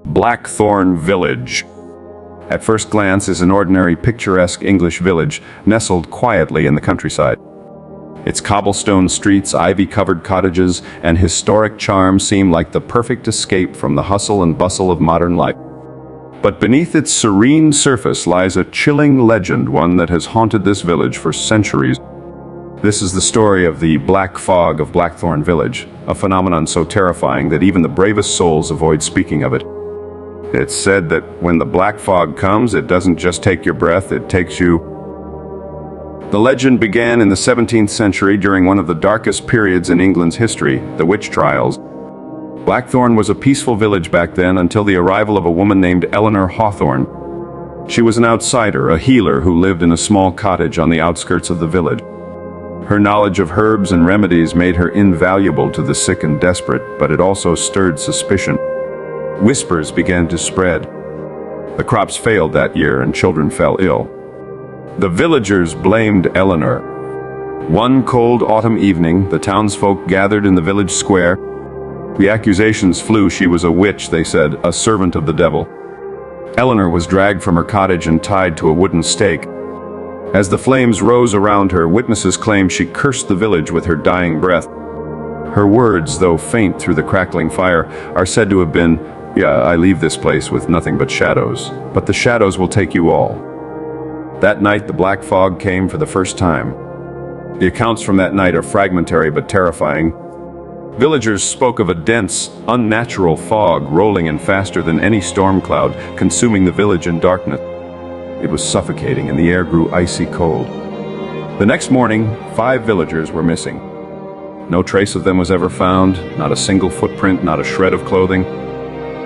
Blackthorn Village. At first glance is an ordinary picturesque English village nestled quietly in the countryside. Its cobblestone streets, ivy-covered cottages, and historic charm seem like the perfect escape from the hustle and bustle of modern life. But beneath its serene surface lies a chilling legend, one that has haunted this village for centuries. This is the story of the Black Fog of Blackthorn Village, a phenomenon so terrifying that even the bravest souls avoid speaking of it. It's said that when the black fog comes, it doesn't just take your breath, it takes you. The legend began in the 17th century during one of the darkest periods in England's history, the witch trials. Blackthorn was a peaceful village back then until the arrival of a woman named Eleanor Hawthorne. She was an outsider, a healer who lived in a small cottage on the outskirts of the village. Her knowledge of herbs and remedies made her invaluable to the sick and desperate, but it also stirred suspicion. Whispers began to spread. The crops failed that year and children fell ill. The villagers blamed Eleanor. One cold autumn evening, the townsfolk gathered in the village square. The accusations flew. She was a witch, they said, a servant of the devil. Eleanor was dragged from her cottage and tied to a wooden stake. As the flames rose around her, witnesses claimed she cursed the village with her dying breath. Her words, though faint through the crackling fire, are said to have been, "Yeah, I leave this place with nothing but shadows, but the shadows will take you all." That night, the black fog came for the first time. The accounts from that night are fragmentary but terrifying. Villagers spoke of a dense, unnatural fog rolling in faster than any storm cloud, consuming the village in darkness. It was suffocating and the air grew icy cold. The next morning, 5 villagers were missing. No trace of them was ever found, not a single footprint, not a shred of clothing.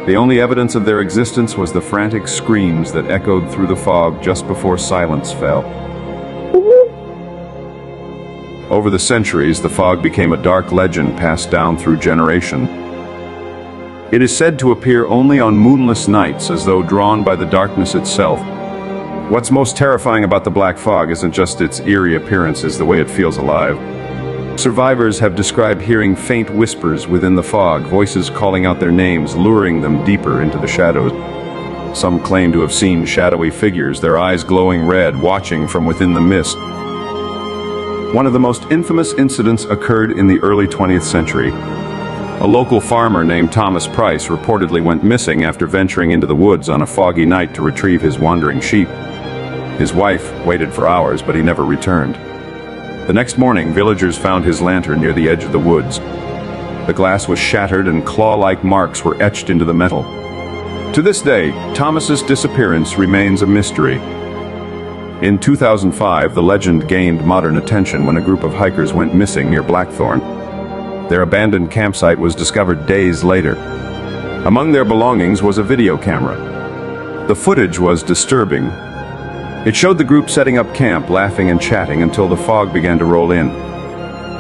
The only evidence of their existence was the frantic screams that echoed through the fog just before silence fell. Over the centuries, the fog became a dark legend passed down through generation. It is said to appear only on moonless nights, as though drawn by the darkness itself. What's most terrifying about the black fog isn't just its eerie appearance, it's the way it feels alive. Survivors have described hearing faint whispers within the fog, voices calling out their names, luring them deeper into the shadows. Some claim to have seen shadowy figures, their eyes glowing red, watching from within the mist. One of the most infamous incidents occurred in the early 20th century. A local farmer named Thomas Price reportedly went missing after venturing into the woods on a foggy night to retrieve his wandering sheep. His wife waited for hours, but he never returned. The next morning, villagers found his lantern near the edge of the woods. The glass was shattered and claw-like marks were etched into the metal. To this day, Thomas's disappearance remains a mystery. In 2005, the legend gained modern attention when a group of hikers went missing near Blackthorn. Their abandoned campsite was discovered days later. Among their belongings was a video camera. The footage was disturbing. It showed the group setting up camp, laughing and chatting until the fog began to roll in.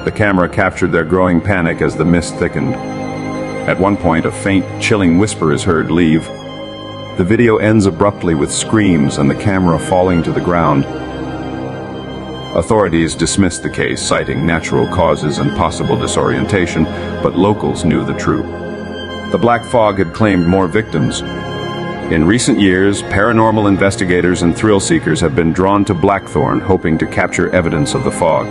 The camera captured their growing panic as the mist thickened. At one point, a faint, chilling whisper is heard, "Leave." The video ends abruptly with screams and the camera falling to the ground. Authorities dismissed the case, citing natural causes and possible disorientation, but locals knew the truth. The black fog had claimed more victims. In recent years, paranormal investigators and thrill seekers have been drawn to Blackthorn, hoping to capture evidence of the fog.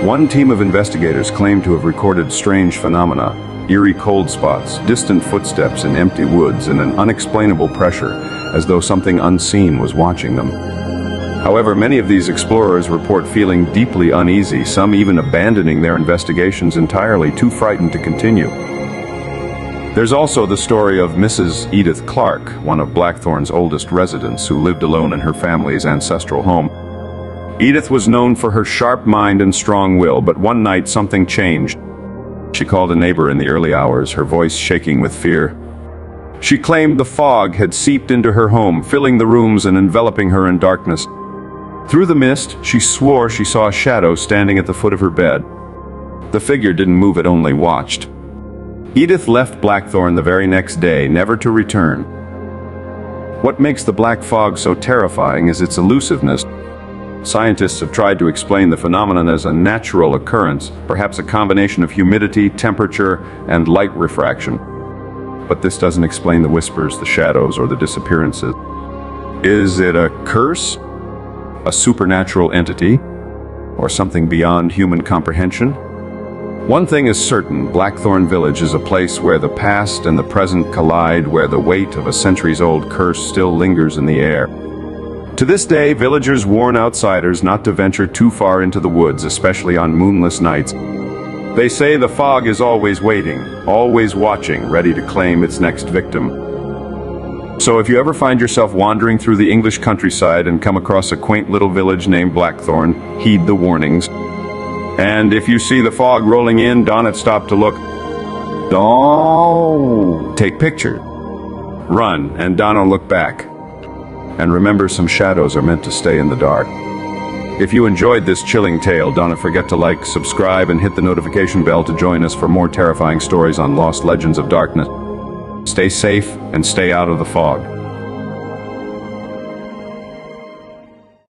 One team of investigators claimed to have recorded strange phenomena, eerie cold spots, distant footsteps in empty woods, and an unexplainable pressure, as though something unseen was watching them. However, many of these explorers report feeling deeply uneasy, some even abandoning their investigations entirely, too frightened to continue. There's also the story of Mrs. Edith Clark, one of Blackthorn's oldest residents who lived alone in her family's ancestral home. Edith was known for her sharp mind and strong will, but one night something changed. She called a neighbor in the early hours, her voice shaking with fear. She claimed the fog had seeped into her home, filling the rooms and enveloping her in darkness. Through the mist, she swore she saw a shadow standing at the foot of her bed. The figure didn't move, it only watched. Edith left Blackthorn the very next day, never to return. What makes the black fog so terrifying is its elusiveness. Scientists have tried to explain the phenomenon as a natural occurrence, perhaps a combination of humidity, temperature, and light refraction. But this doesn't explain the whispers, the shadows, or the disappearances. Is it a curse? A supernatural entity? Or something beyond human comprehension? One thing is certain, Blackthorn Village is a place where the past and the present collide, where the weight of a centuries-old curse still lingers in the air. To this day, villagers warn outsiders not to venture too far into the woods, especially on moonless nights. They say the fog is always waiting, always watching, ready to claim its next victim. So if you ever find yourself wandering through the English countryside and come across a quaint little village named Blackthorn, heed the warnings. And if you see the fog rolling in, don't stop to look. Don't take pictures. Run, and don't look back. And remember, some shadows are meant to stay in the dark. If you enjoyed this chilling tale, don't forget to like, subscribe, and hit the notification bell to join us for more terrifying stories on lost legends of darkness. Stay safe and stay out of the fog.